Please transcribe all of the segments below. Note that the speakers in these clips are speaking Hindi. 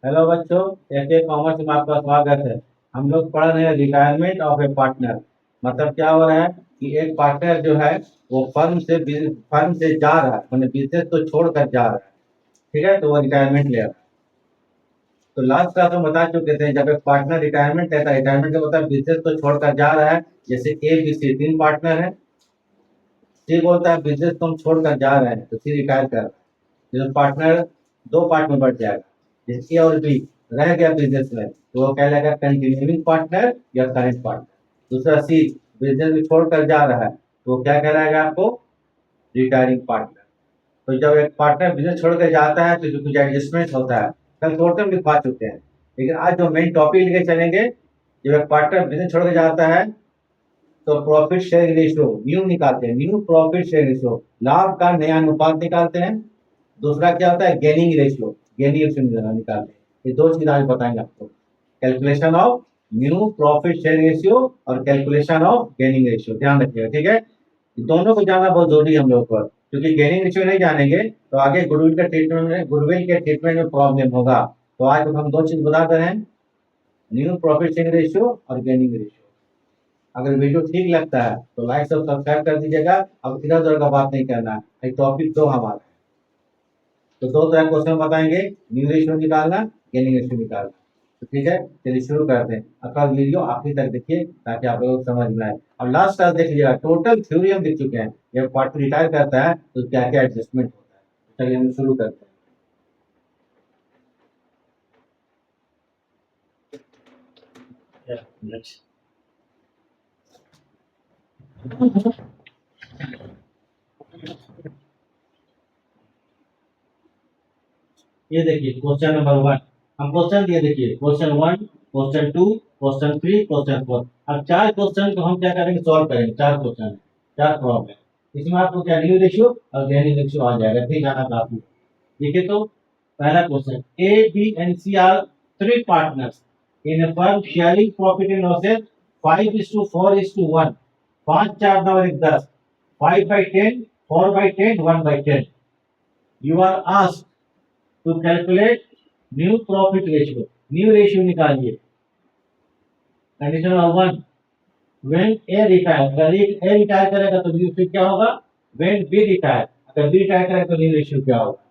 हेलो बच्चों, एके कॉमर्स में आपका स्वागत है। हम लोग पढ़ रहे हैं रिटायरमेंट ऑफ ए पार्टनर। मतलब क्या हो रहा है कि एक पार्टनर जो है वो फर्म से जा रहा है, मतलब बिजनेस को छोड़कर जा रहा है। ठीक है, तो वो रिटायरमेंट ले रहा है। तो लास्ट क्लास में बता चुके थे, जब एक पार्टनर रिटायरमेंट लेता है, रिटायरमेंट का मतलब बिजनेस को छोड़कर जा रहा है। जैसे ए बी सी 3 पार्टनर है। सी बोलता है बिजनेस को हम छोड़कर जा रहे हैं, तो सी रिटायर कर रहा है। जो पार्टनर 2 पार्ट में बढ़ जाएगा। जैसे ए और बी रह गया बिजनेस में, तो वो कहलाएगा कंटिन्यूइंग पार्टनर या करंट पार्टनर। दूसरा सी बिजनेस में छोड़कर जा रहा है, तो वो क्या कहलाएगा आपको? Retiring partner. तो जब एक पार्टनर बिजनेस छोड़कर जाता है तो जो कुछ एडजस्टमेंट होता है, कल टोटल हम लिखवा चुके हैं। लेकिन आज जो मेन टॉपिक लेके चलेंगे, जब एक पार्टनर बिजनेस छोड़कर जाता है तो प्रॉफिट शेयरिंग रेशियो न्यू निकालते हैं। न्यू प्रॉफिट शेयरिंग रेशियो, लाभ का नया अनुपात निकालते हैं। दूसरा क्या होता है? गेनिंग रेशियो, गेनिंग रेशियो निकालते हैं। ये दो चीज आज बताएंगे आपको, calculation of new profit sharing ratio और कैलकुलेशन ऑफ गेनिंग रेशियो। ध्यान रखिएगा, ठीक है। दोनों को जानना बहुत जरूरी है हम लोग पर, क्योंकि गेनिंग रेशियो नहीं जानेंगे तो आगे गुडविल के ट्रीटमेंट में प्रॉब्लम होगा। तो आज हम दो चीज बता रहे हैं, न्यू प्रॉफिट शेयरिंग रेशियो और गेनिंग रेशियो। अगर वीडियो ठीक लगता है तो लाइक और सब्सक्राइब कर दीजिएगा। अब इधर उधर का बात नहीं करना है, टॉपिक दो हमारा। तो दो तरह क्वेश्चन बताएंगे, न्यू रेशियो निकालना, गेनिंग रेशियो निकालना। तो ठीक है, चलिए शुरू करते हैं। आपका वीडियो आखिरी तक देखिए ताकि आप लोग समझ में आए। और लास्ट क्लास देख लीजिएगा, टोटल थ्योरी हम लिख चुके हैं। जब पार्टनर रिटायर करता है तो क्या क्या एडजस्टमेंट होता है। चलिए हम शुरू करते हैं। ये देखिए क्वेश्चन नंबर 1। हम क्वेश्चन दिए, देखिए क्वेश्चन 1, क्वेश्चन 2, क्वेश्चन 3, क्वेश्चन 4। अब 4 क्वेश्चन को हम क्या करेंगे? सॉल्व करेंगे। 4 क्वेश्चन, 4 प्रॉब्लम। इसमें आपको क्या न्यू रेशियो और गेनिंग रेशियो आ जाएगा। ठीक है ना काफी। देखिए तो पहला question, A B and C are 3 partners in a firm sharing profit and losses 5:4:1। 5 4 9 1 10, 5/10, 4/10, 1/10। You are asked to calculate new profit ratio. New ratio निकालिए। Condition number 1, when A retire, अगर ए रिटायर करेगा तो न्यू रेशियो क्या होगा? व्हेन बी रिटायर, अगर बी रिटायर करेगा तो न्यू रेशियो क्या होगा?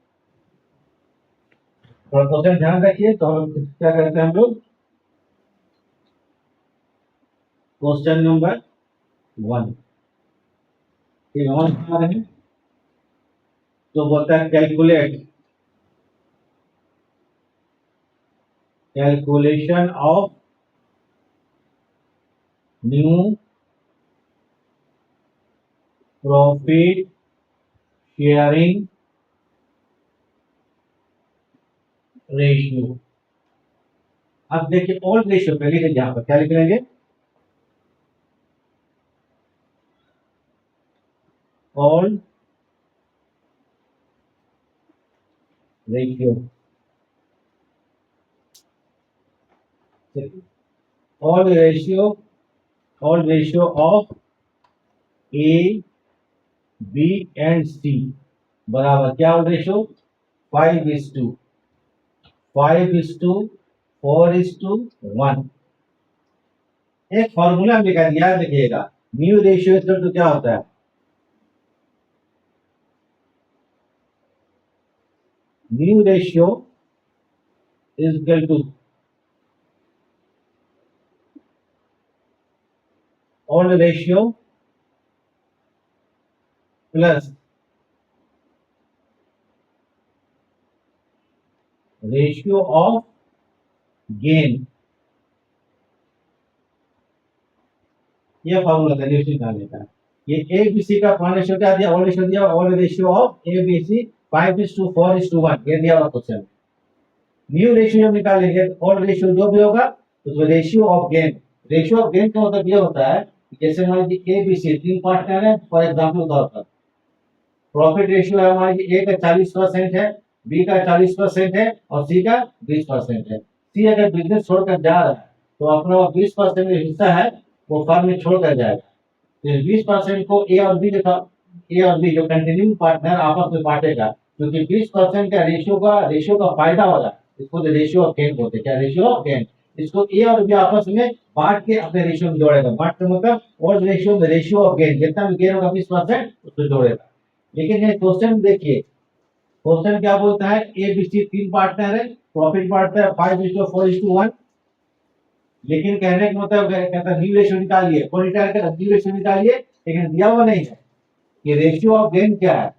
थोड़ा क्वेश्चन ध्यान रखिए। तो हम क्या करते हैं हम लोग? क्वेश्चन नंबर 1, ठीक है, बता रहे हैं। तो बोलता है calculation of new profit sharing ratio. अब देखिए ओल्ड रेशियो पे लिख लीजिए। यहाँ पर क्या लिख लेंगे? Old ratio. Old ratio, old ratio of A B and C बराबर क्या? Old ratio 5:2, 5:4:1। एक फॉर्मूला लिखा दिया है, देखिएगा। न्यू रेशियो तो क्या होता है? New ratio is equal to old ratio plus ratio of gain. ये फॉर्मूला था रेशियो निकालने का। ये ए बी सी का कौन रेशियो क्या दिया? ओल्ड रेशियो दिया। Old ratio of A B C 5:4:1 ये दिया हुआ क्वेश्चन। न्यू रेशियो जब निकालेंगे, ओल्ड रेशियो जो भी होगा उसमें ratio of gain. Ratio of gain का मतलब ये होता है कि जैसे मान लीजिए ए बी सी 3 पार्टनर है, फॉर एग्जाम्पल तौर पर प्रॉफिट रेशियो है मान लीजिए ए का 40% है, बी का 40% है और सी का 20% है। सी अगर बिजनेस छोड़कर जा रहा है तो अपना 20% जो हिस्सा है वो फर्म में छोड़कर जाएगा। तो 20% को ए और बी जो कंटिन्यूइंग पार्टनर आपस में बांटेगा, क्योंकि 20% का रेशियो का फायदा होगा। इसको तो रेशियो ऑफ गेन बोलते हैं। क्या रेशियो ऑफ गेन? इसको ए और बी आपस में बांट के अपने रेशियो में जोड़ेगा। बांट का मतलब और रेशियो में रेशियो ऑफ गेन, जितना भी गेन होगा 20% उसको जोड़ेगा। लेकिन ये क्वेश्चन देखिए, क्वेश्चन क्या बोलता है, ए बी सी तीन पार्टनर है, प्रॉफिट पार्टनर है 5:4:1। लेकिन कहने का मतलब कहता है न्यू रेशियो निकालिए, कौन निकाल कर न्यू रेशियो निकालिए, लेकिन दिया हुआ नहीं है कि रेशियो ऑफ गेन क्या है।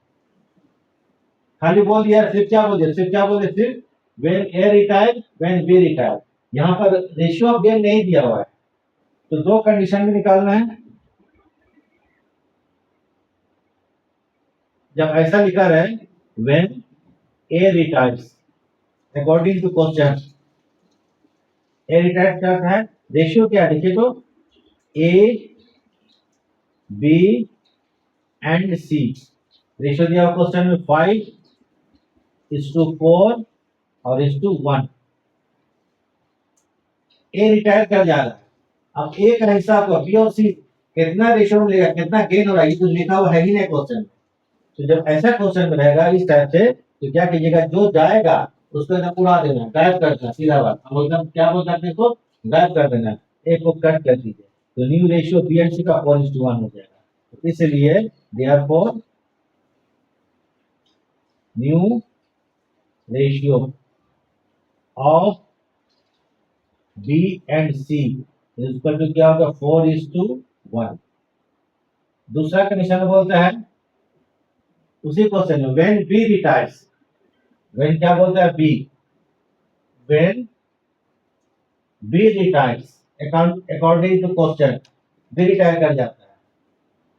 खाली बोल दिया, सिर्फ क्या बोल दिया, सिर्फ क्या बोल दिया, सिर्फ when A retire when B retire. यहाँ पर रेशियो ऑफ गेन नहीं दिया हुआ है। तो दो कंडीशन में निकालना है। जब ऐसा लिखा रहे when A retires according to question, A retires क्या है, रेशियो क्या है देखिए, तो A B and C. Ratio दिया क्वेश्चन में 5:4 और 1:1। ए रिटायर कर जा रहा है। अब ए का हिस्सा आपको बी और सी कितना रेशियो में लेगा, कितना गेन हो रहा है, ये तो लिखा हुआ है ही नहीं क्वेश्चन में। तो जब ऐसा क्वेश्चन में रहेगा इस टाइप से, तो क्या कीजिएगा, जो जाएगा उसको एकदम उड़ा देना, गायब कर देना, सीधा बात। हम एकदम क्या बोल सकते हैं, इसको गायब कर देना, एक को कट कर दीजिए, तो new ratio B and C का 4:1 हो जाएगा। तो इसलिए therefore new ratio of B and C is equal to क्या होगा, 4:1। दूसरा कंडीशन बोलता है उसी क्वेश्चन में, व्हेन बी रिटायर्स, व्हेन क्या बोलता है, B, when B retires according to question, B retire कर जाता है।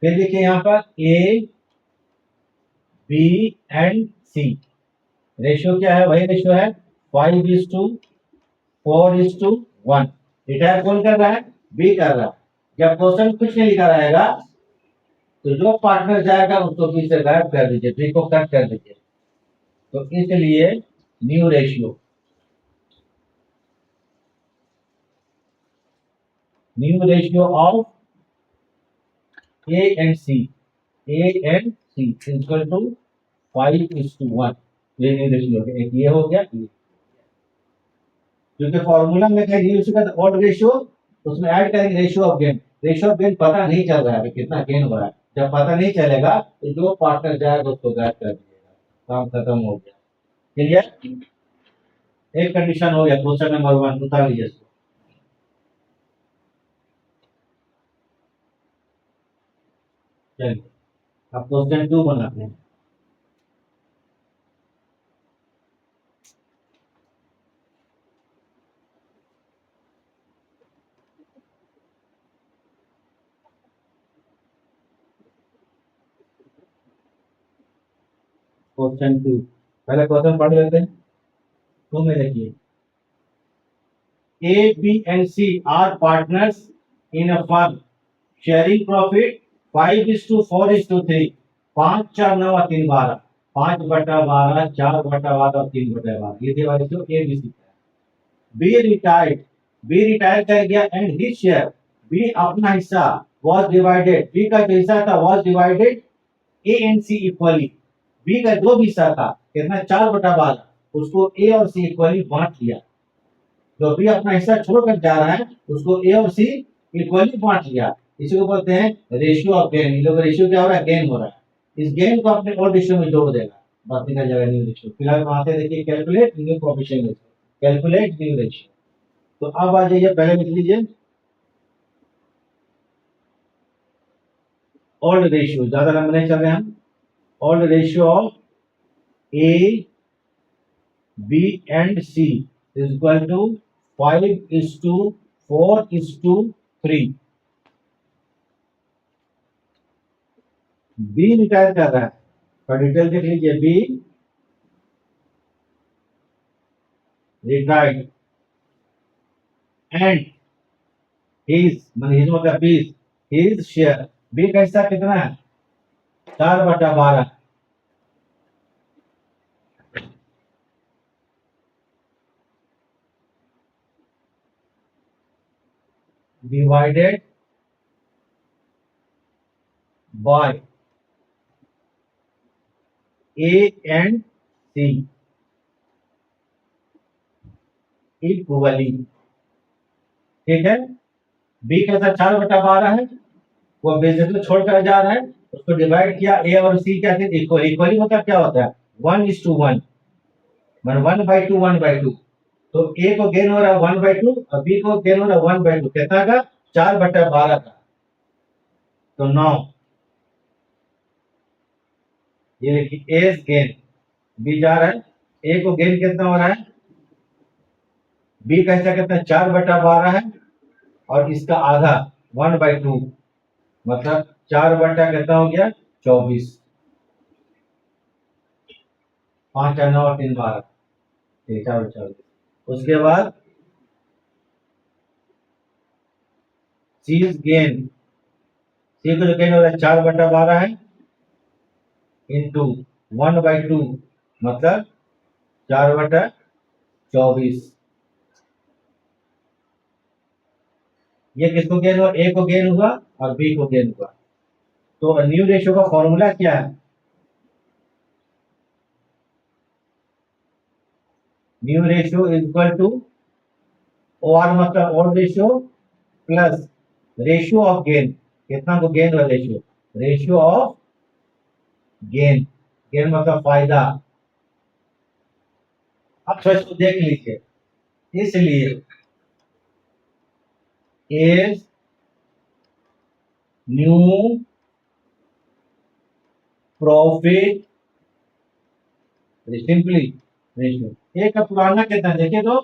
फिर देखिए यहाँ पर A B and C, ratio क्या है, वही रेशियो है 5:4:1। रिटायर कौन कर रहा है, बी कर रहा है। जब क्वेश्चन कुछ नहीं लिखा रहेगा तो जो पार्टनर जाएगा उसको बी से गायब कर दीजिए, बी को कट कर दीजिए। तो इसलिए new ratio, new ratio of A and C, A and C equal to 5:1। ये न्यू रेशियो, एक ये हो गया, ये क्योंकि फॉर्मूला में कहीं न्यू रेशियो का ऑड रेशियो, उसमें ऐड करेंगे ratio of gain. Ratio of gain पता नहीं चल रहा है कितना गेन हो रहा है। जब पता नहीं चलेगा तो जो पार्टनर जाएगा उसको गायब कर दीजिएगा, काम खत्म हो गया। क्लियर? एक कंडीशन हो गया, क्वेश्चन नंबर 1 उतार लीजिए इसको। चलिए अब क्वेश्चन 2 बनाते हैं। क्वेश्चन 2, पहले क्वेश्चन पढ़ लेते हैं। तो में देखिए, A, B and C are partners in a firm sharing profit 5:4:3। 5 4 9 और 3 12, 5/12, 4/12 और 3/12, ये थे रेशियो ए बी सी का। बी रिटायर्ड, बी रिटायर कर गया एंड हिज शेयर, बी अपना हिस्सा was divided, बी का जो हिस्सा था was divided A and C equally. B का जो भी हिस्सा था कितना, 4/12, उसको ए और सी इक्वली बांट लिया। जो भी अपना हिस्सा छोड़कर जा रहा है उसको ए और सी इक्वली बांट लिया। इसी को बोलते हैं रेशियो ऑफ गेन। इन लोग रेशियो क्या हो रहा है, गेन हो रहा है। इस गेन को अपने और रेशियो में जोड़ देगा, बात निकल जाएगा न्यू रेशियो। फिलहाल वहां से देखिए, calculate new coefficient ratio, calculate new ratio. तो अब आ जाइए, पहले लिख लीजिए ओल्ड रेशियो, ज्यादा लंबे नहीं चल रहे हम। Old ratio of A B and C is equal to 5:4:3। B retire कर रहा है, और डिटेल देख लीजिए, बी रिटायर्ड एंड हिज, माने हिज मतलब बीस, हिज शेयर, बी का हिस्सा कितना है, 4/12, divided by A and C. Equally. ठीक है, बी कैसा 4/12 है, वो बेसिस में छोड़कर जा रहा है, उसको डिवाइड किया, ए और सी क्या थे, इक्वल। इक्वली मतलब क्या होता है, 1:1, मतलब 1/2 तो ए को गेन हो रहा है 1/2 और बी को गेन हो रहा है 1/2, कितना का, 4/12 का, तो 9। ये देखिए ए गेन, बी जा रहा है, ए को गेन कितना हो रहा है, बी का हिस्सा कितना, 4/12 है, और इसका आधा 1/2, मतलब 4 कितना हो गया, 24। 5 4 9 3 12, 4/24। उसके बाद सी गेन, सी को जो गेन हो रहा है 4/12 है, इंटू 1/2, मतलब 4/24। ये किसको गेन हुआ, ए को गेन हुआ और बी को गेन हुआ। तो न्यू रेशियो का फॉर्मूला क्या है, new ratio is equal to O R, मतलब old ratio plus ratio of gain, कितना को गेन हुआ, ratio, ratio of gain, gain मतलब फायदा। अब थोड़ा इसको देख लीजिए, इसलिए is new profit simply ratio. A का पुराना कितना देखिए, तो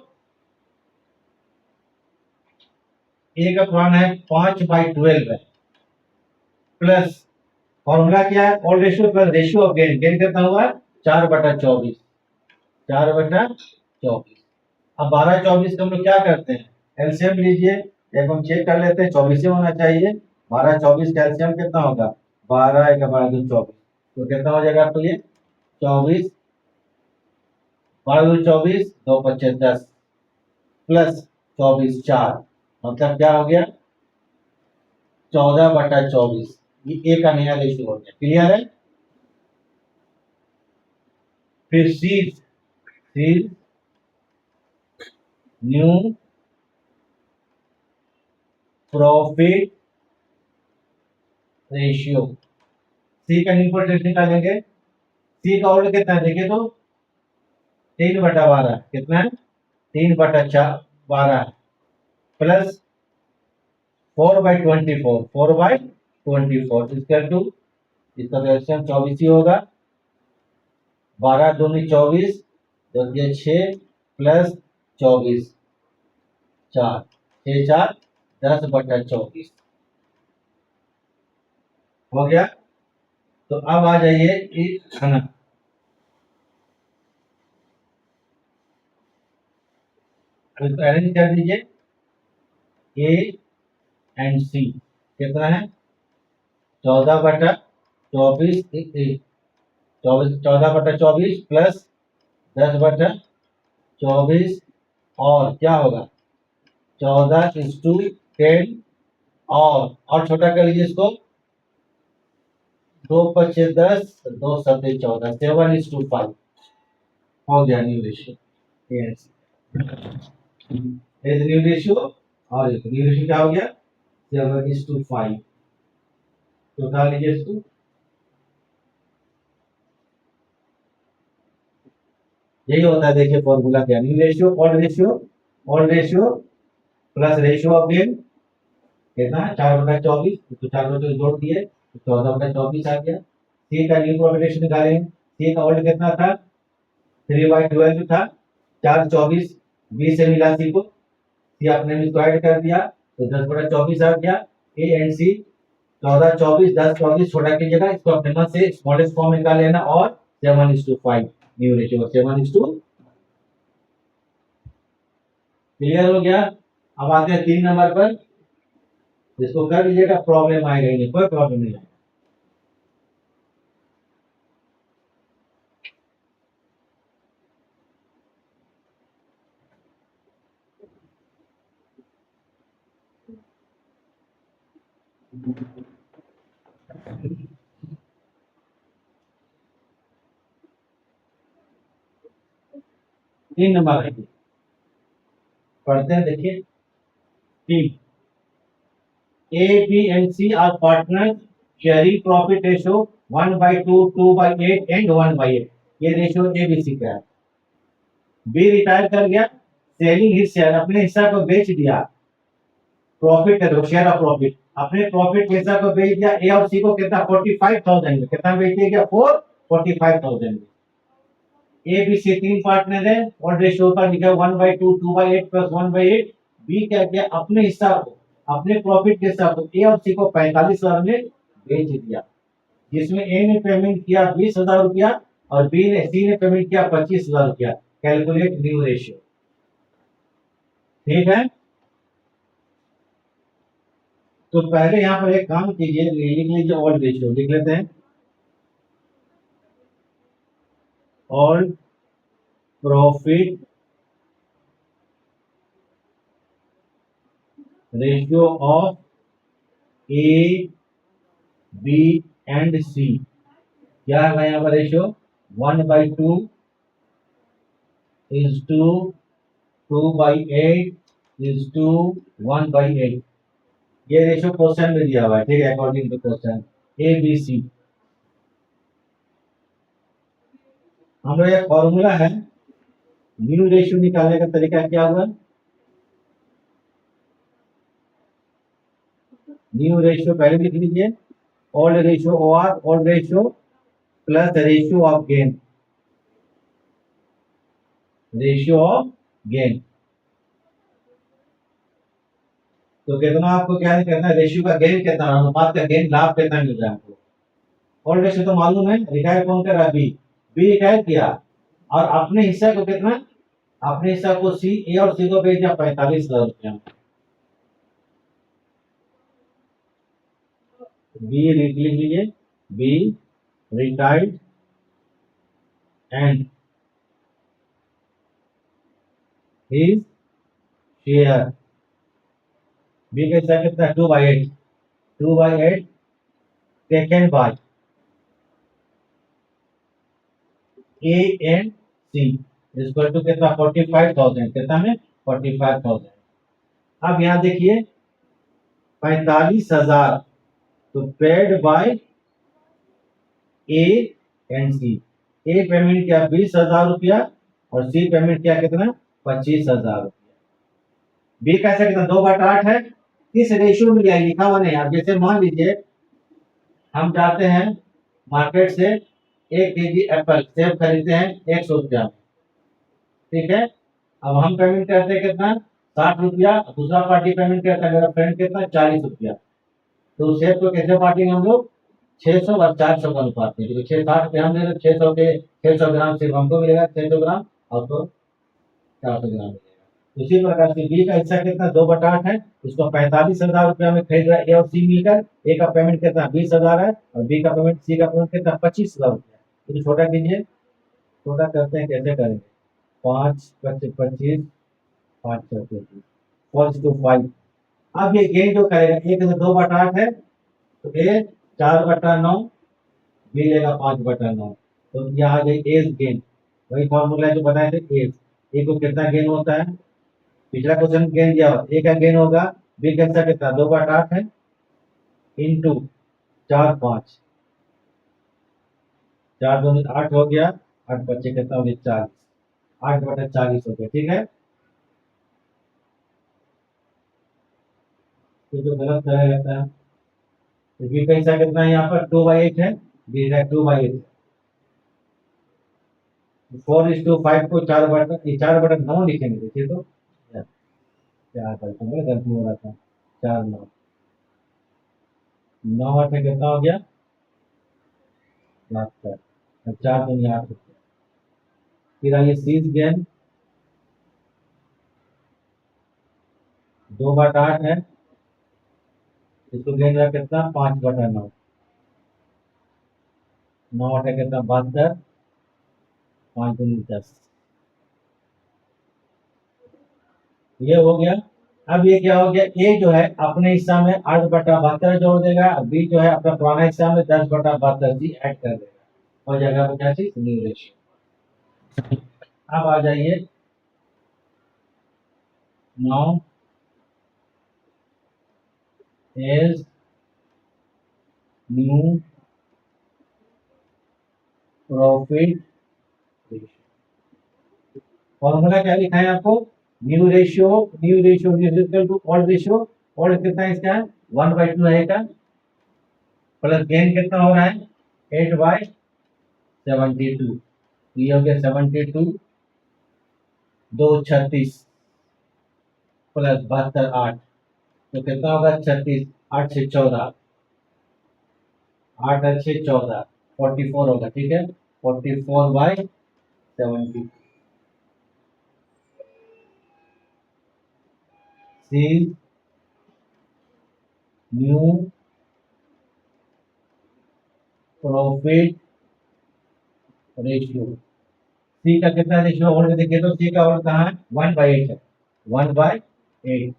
ए का पुराना है 5/12 है, प्लस फॉर्मूला क्या है, all ratio plus ratio of gain, gain कितना हुआ 4/24, 4/24। अब 12 24 का हम लोग क्या करते हैं, एलसीएम लीजिए, एक हम चेक कर लेते हैं, 24 होना चाहिए। 12 24 का एलसीएम कितना होगा, 12 1 12 2 24, तो कितना हो जाएगा आपको ये 24, 12 2 24, 2 5 10, प्लस 24 4, मतलब क्या हो गया 14/24। ये ए का नया रेशियो हो गया, क्लियर है। फिर सी न्यू प्रॉफिट रेशियो, सी का न्यू प्रॉफिट रेशियो निकालेंगे, सी का ऑर्डर कितना है देखिए, तो 3/12 कितना है, 3/12 प्लस 4/24, 4/24 इक्वल टू, इसका रिएक्शन 24 ही होगा, 12 दूनी 24, 6 प्लस 24 4, 6 4 10/24 हो गया। तो अब आ जाइए है ना, अरेंज कर दीजिए, ए एंड सी कितना है, 14/24, 14/24 प्लस 10/24, और क्या होगा 14:10, और छोटा कर लीजिए इसको, 2 5 10, 2 7 14, 7:5 हो गया new ratio. Yes, new ratio, और न्यू रेशियो क्या हो गया 7:5। तो उठा लीजिए इसको, यही होता है देखिए फॉर्मूला क्या, new ratio old ratio, old ratio plus ratio of gain, कितना 4/24, तो 4/24 जोड़ दिए तो 14/24 आ गया। सी का न्यू प्रोपोगेशन निकालेंगे, सी का ओल्ड कितना था, 3/12 था, 4/24, बी से मिला सी को, सी आपने स्क्वायर कर दिया तो 10/24 आ गया। ए एंड सी 14 24, 10 24 छोटा कीजिएगा, इसको अपने मन से स्मॉलेस्ट फॉर्म निकाल लेना, और 7:5 न्यू रेशियो 7:, क्लियर हो गया। अब आते हैं 3 नंबर पर, इसको कर लीजिएगा, प्रॉब्लम आएगा ही नहीं, कोई प्रॉब्लम नहीं आएगा। 3 नंबर है, पढ़ते हैं, देखिए। T A, B and C are partners sharing profit ratio 1/2, 2/8 and 1/8। ये रेशियो ABC का है। बी रिटायर कर गया, सेलिंग हिज शेयर, अपने हिस्सा को बेच दिया। प्रॉफिट है, शेयर ऑफ प्रॉफिट, अपने प्रॉफिट के हिस्सा को बेच दिया। ए और सी को कितना 45,000 में, कितना बेच दिया गया 45,000 में। ए बी सी तीन पार्टनर है और रेशियो पर लिखा 1/2, 2/8 प्लस 1/8। बी क्या किया, अपने हिस्सा को, अपने प्रॉफिट के हिस्सा को ए और सी को 45,000 में बेच दिया, जिसमें ए ने पेमेंट किया 20,000 रुपया और सी ने पेमेंट किया 25,000 रुपया। Calculate new ratio. ठीक है, तो पहले यहाँ पर एक काम कीजिए, लिख लीजिए ओल्ड रेशियो, लिख लेते हैं old profit ratio of A B and C. क्या है यहाँ पर ratio 1/2 is to 2/8 is to 1/8। ये रेशियो क्वेश्चन में दिया हुआ है, ठीक है, according to question A B C. हमारा ये फॉर्मूला है, न्यू रेशियो निकालने का तरीका क्या हुआ, न्यू रेशियो पहले लिख लीजिए, old ratio O R, old ratio plus ratio of gain, ratio of gain. तो कितना आपको क्या करना है, रेशियो का गेन कितना, अनुपात का गेन, लाभ कितना मिल रहा है आपको। ओल्ड रेशियो तो मालूम है, रिटायर कौन कर रहा है, बी, बी रिटायर किया और अपने हिस्सा को कितना, अपने हिस्सा को सी, ए और सी को भेज दिया 45,000 रुपया। बी लिख लीजिए, B retired and his share, B का हिस्सा कितना 2/8, 2/8 taken by A and C equal to कितना 45,000, कितना में 45,000। अब यहाँ देखिए 45,000 तो paid by A and C. A payment किया 20,000 रुपया और सी पेमेंट किया कितना 25,000 रुपया। बी कैसे कितना 2/8 है, किस रेशियो में लिया लिखा हुआ नहीं। आप जैसे मान लीजिए हम जाते हैं मार्केट से 1 kg एप्पल सेब खरीदते हैं 100 रुपया में, ठीक है। अब हम पेमेंट करते हैं कितना 60 रुपया, दूसरा पार्टी पेमेंट करता है मेरा फ्रेंड कितना 40 रुपया। तो सेब को कैसे बांटेंगे हम लोग 600 और 400 का अनुपात में, 660 पे हम दे रहे 600 के 600 ग्राम सिर्फ हमको मिलेगा 600 ग्राम और तो 400 ग्राम मिलेगा। उसी प्रकार से बी का हिस्सा कितना 2/8 है, उसको 45,000 रुपया में खरीद रहा है ए और सी मिलकर। ए का पेमेंट कितना 20,000 है और बी का पेमेंट, सी का पेमेंट कितना 25,000 रुपया। तो छोटा कीजिए, छोटा करते हैं, कैसे करेंगे 5 25 25 5 25 4:5। अब ये गेन जो करेगा ए का 2/8 है तो ए 4/9, बी लेगा 5/9। तो यहाँ आ गई एज गेन, वही फॉर्मूला जो बनाए थे एज। ए को कितना गेन होता है, पिछला क्वेश्चन गेन दिया हुआ, ए का गेन होगा बी का हिस्सा कितना 2/8 है इंटू 4 5, 4 2 8 हो गया, 8 बच्चे कितना हो गया 40, 8/40 हो गया, ठीक है। तो जो गलत करा जाता है, तो बी का हिस्सा कितना है यहाँ पर 2/8 है, बी का 2/8। 4:5 को 4/9 लिखेंगे, देखिए तो क्या करते हैं, गलती हो रहा था 4 9 9 8 कितना हो गया 72, 4 2 8 रुपया। फिर आइए सीज गेन 2/8 है, इसको गेन रहा कितना 5/9, 9 8 कितना 72, 5 2 10, ये हो गया। अब ये क्या हो गया, ए जो है अपने हिस्सा में 8/72 जोड़ देगा, बी जो है अपना पुराना हिस्सा में 10/72 सी ऐड कर देगा और जगह पर क्या चीज न्यू रेशियो। अब आ जाइए now is new profit ratio. Formula क्या लिखा है आपको? New ratio is equal to old ratio. Old कितना है इसका? 1/2 रहेगा, प्लस गेन कितना हो रहा है? 8/72। ये हो गया 72, 2 36 प्लस 72 8, तो कितना होगा? 36, 8 से 14, 8 अच्छे 14, 44 होगा। ठीक है, 44/70। सी न्यू प्रॉफिट रेशियो। सी का कितना रेशियो ओल्ड देखिए तो सी का ओल्ड कहाँ है? 1/8 है, 1/8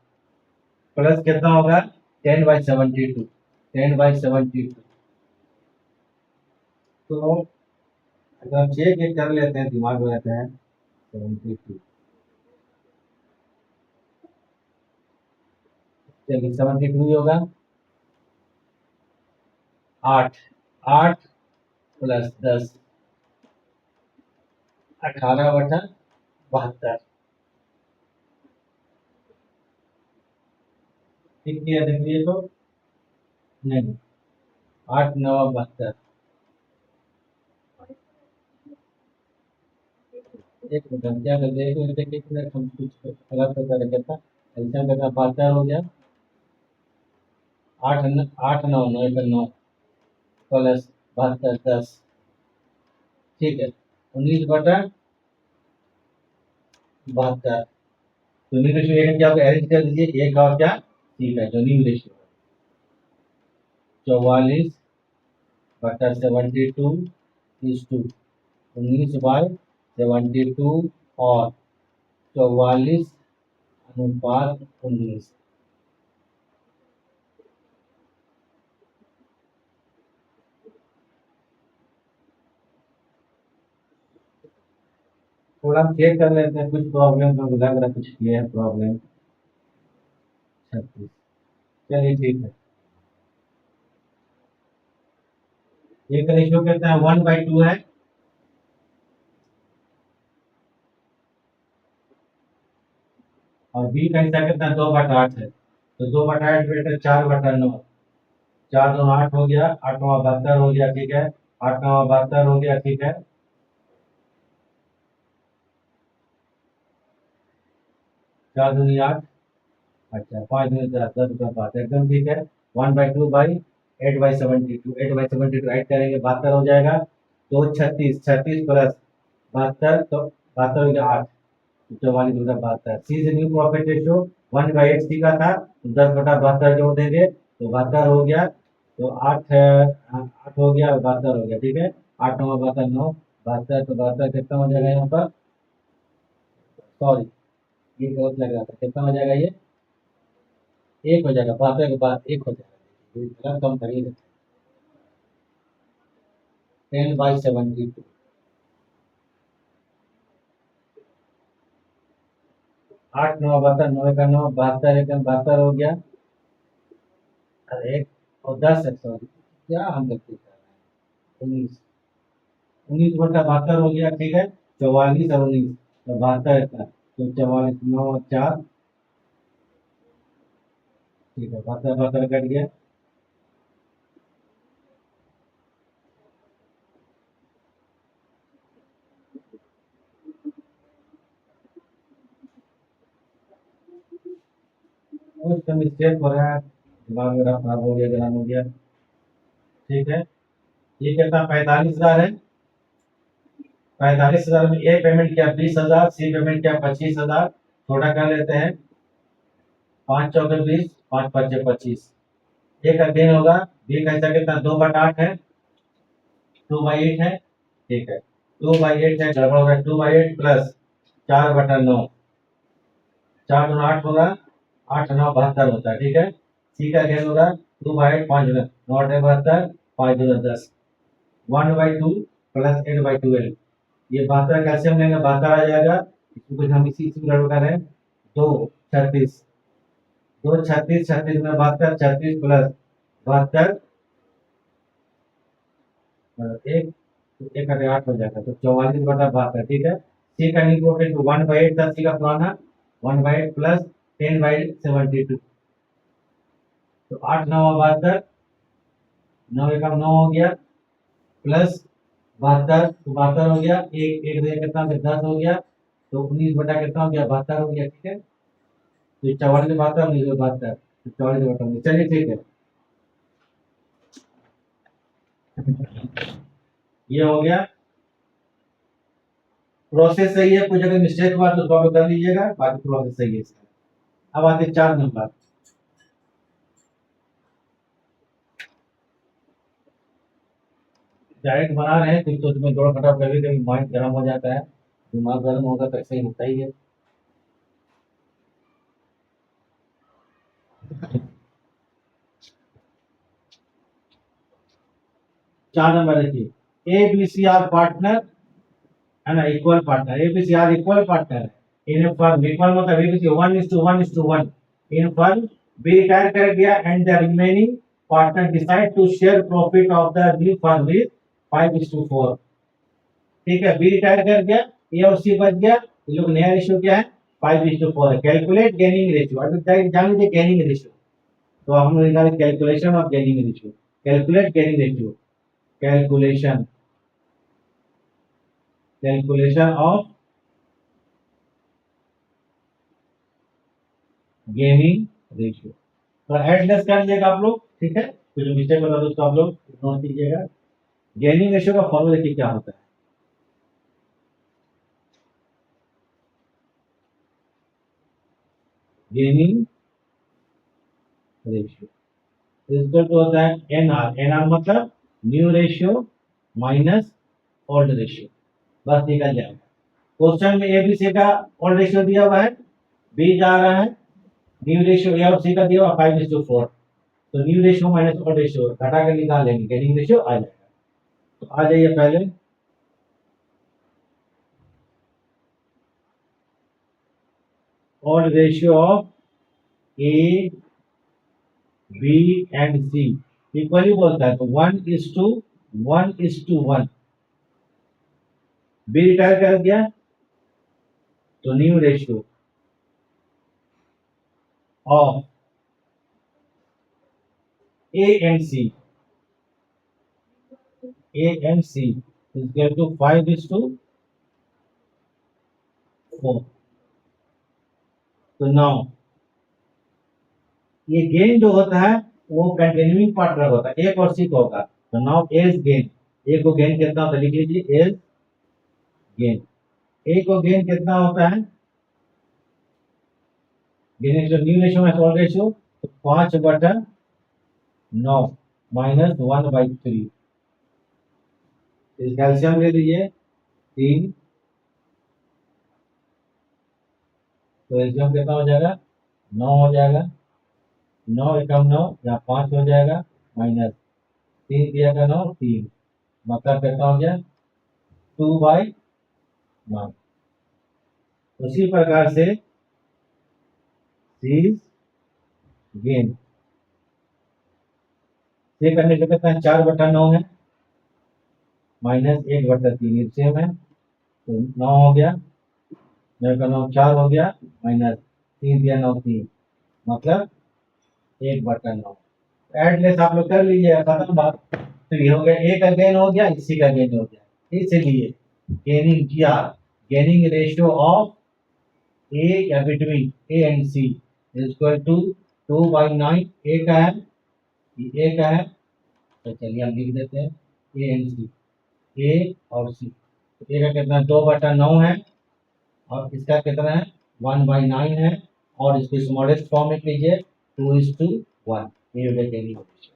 प्लस कितना होगा? 10/72, 10/72। तो अगर चेक एक कर लेते हैं, दिमाग में रहता है 72। चलिए 72 ही होगा। 8 8 प्लस 10, 18/72। ठीक किया देखिए तो, नहीं 8 9 72। एक मिनट हम क्या कर देंगे, देखिए हम कुछ गलत कर रखा था। ऐसा करना 72 हो गया, 8 8 9 9 का 9 प्लस 72 10। ठीक है, 19/72। तो न्यू रेशियो एक क्या अरेंज कर दीजिए, एक और क्या? ठीक है, जो न्यू रेशियो 44/72 इज टू 19/72 और 44/19। थोड़ा हम चेक कर लेते हैं, कुछ प्रॉब्लम तो लग रहा है, कुछ ये है प्रॉब्लम। 36, चलिए ठीक है। ए का रेशियो कितना है? 1/2 है, और बी का हिस्सा कितना है? 2/8 है। तो 2/8 बेटा 4/9, 4 2 8 हो गया, 8वां 72 हो गया। ठीक है, 8वां 72 हो गया। ठीक है, 4 दूनी 8, अच्छा 5 दूनी 10, 10 एकदम ठीक है। 1/2/8/72, 8/72 ऐड करेंगे 72 हो जाएगा। 2 36, 36 प्लस 72, तो 72 हो गया 8, 44/72। सी से न्यू प्रॉफिट रेशियो 1/8 सी का था, तो 10/72 जोड़ देंगे तो 72 हो गया। तो 8 8 हो गया, 72 हो गया। ठीक है, 8 9 72 9, 72 तो 72 कितना हो जाएगा यहाँ पर? सॉरी, ये गलत लग रहा था, कितना हो जाएगा ये? एक हो जाएगा, 72 के बाद एक हो जाएगा, ये थोड़ा कम करिए। 10/72, 8 9 72, 9 का 9 72, एकदम 72 हो गया। अरे और 10 है, सॉरी क्या हम गलती कर रहे हैं? 19, 19/72 हो गया। ठीक है, 44 और 19, तो 72 का, तो 44 9 और 4। ठीक है, 72 72 कट गया। कुछ तो मिस्टेक हो रहा है, दिमाग मेरा खराब हो गया, गरम हो गया। ठीक है, ये कितना? 45,000 है। 45,000 में ए पेमेंट किया 20,000, सी पेमेंट किया 25,000। थोड़ा कर लेते हैं, 5 चौके 20, 5 5 25। ए का गेन होगा, बी का हिस्सा कितना? 2/8 है, 2/8 है। ठीक है, 2/8 है, गड़बड़ होगा। 2/8 प्लस 4/9, 4 2 8 होगा, 8 9 72 होता है। ठीक है, सी का गेन होगा 2/8, 5 9 8 72, 5 2 10, 1/2 प्लस 8/12। ये 72 कैल्शियम लेंगे, 72 आ जाएगा। इसको कुछ हम इसी इसी गड़बड़ कर रहे हैं। 2 36, 2 36 36 में 72, 36 प्लस 72 एक एक 8 हो जाएगा, तो 44/72, ठीक है। सी का इम्पोर्टेंट 1/8 था, सी का पुराना 1/8 प्लस 10/72, तो 8 9 72, 9 एकम 9 हो गया, प्लस 72, तो 72 हो गया, एक एक दे कितना हो गया 10 हो गया, तो 19 बटा कितना हो गया 72 हो गया, ठीक है। तो 44/72, 19/72, तो 44/19, चलिए ठीक है, ये हो गया। प्रोसेस सही है, कुछ अगर मिस्टेक हुआ तो उसको कर लीजिएगा, बाकी प्रोसेस सही है इसका। अब आते 4 नंबर, डायरेक्ट बना रहे हैं तो उसमें थोड़ा फटाफट कभी कभी माइंड गर्म हो जाता है, दिमाग गर्म होगा तो ऐसा ही होता ही है। चार नंबर देखिए, A B C are partner है ना, equal partner, A B C are equal partner in firm, equal मतलब A B C 1:1:1, in firm B retire कर गया and the remaining partner decide to share profit of the new firm with 5:4, ठीक है। बी रिटायर कर गया, ए और सी बच गया, ये लोग नया रेशियो क्या है 5:4 है। कैलकुलेट गेनिंग रेशियो, अभी जान लीजिए गेनिंग रेशियो, तो हम निकाले calculation of gaining ratio, calculate gaining ratio, calculation of gaining ratio, तो एडलेस कर लीजिएगा आप लोग, ठीक है। तो जो मिस्टेक होता है उसको आप लोग इग्नोर कीजिएगा। गेनिंग रेशियो का फॉर्मूला देखिए क्या होता है, गेनिंग रेशियो इक्वल टू होता है एनआर, एनआर मतलब new ratio minus old ratio, बस निकल जाएगा। क्वेश्चन में एबीसी का ओल्ड रेशियो दिया हुआ है, बी जा रहा है, न्यू रेशियो ए और सी का दिया हुआ 5:4, तो new ratio minus old ratio घटा कर निकाल लेंगे, गेनिंग रेशियो आ जाएगा। तो आ जाइए पहले, old ratio of A B and C equally बोलता है, तो 1:1:1, बी रिटायर कर दिया तो new ratio of A and C is equal to 5:4, तो नाउ ये गेन जो होता है वो कंटिन्यूइंग पार्टनर होता है, एक और सी को होगा, तो नाउ एज गेन, ए को गेन कितना होता है लिख लीजिए, एज गेन, ए को गेन कितना होता है, गेन रेशियो न्यू रेशियो में ओल्ड रेशियो, तो 5/9 माइनस 1/3, इस कैल्शियम ले लीजिए 3, तो एल्शियम कितना हो जाएगा 9 हो जाएगा, 9 एकम 9 या 5 हो जाएगा, माइनस 3 दिया का 9 3, मतलब कितना हो गया 2/9। उसी प्रकार से सीज गेन से करने से कितना 4/9 है, माइनस 1/3 सेम है, तो 9 हो गया, 9 का 9 4 हो गया, माइनस 3 दिया 9 3, मतलब 1/9। एडलेस आप लोग कर लीजिए, खत्म बात। तो ये हो गया, ए का गेन हो गया, इसी का गेन हो गया, इसलिए गेनिंग किया, गेनिंग रेशियो ऑफ ए या between A and C is equal to 2/9, A का है, ए का है, तो चलिए हम लिख देते हैं ए एंड सी, ए और सी, तो ए का कितना 2/9 है और इसका कितना है 1/9 है, और इसको स्मॉलेस्ट फॉर्म में लीजिए 2:1, ये हो गया गेनिंग रेशियो।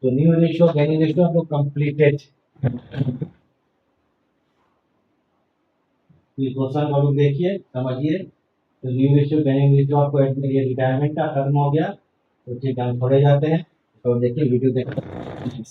तो न्यू रेशियो गेनिंग रेशियो आपको कंप्लीटेड। क्वेश्चन आप लोग देखिए समझिए, तो न्यू रेशियो गेनिंग रेशियो आपको ये रिटायरमेंट का खत्म हो गया, तो ठीक है हम थोड़े जाते हैं, तो देखिए वीडियो देखिए।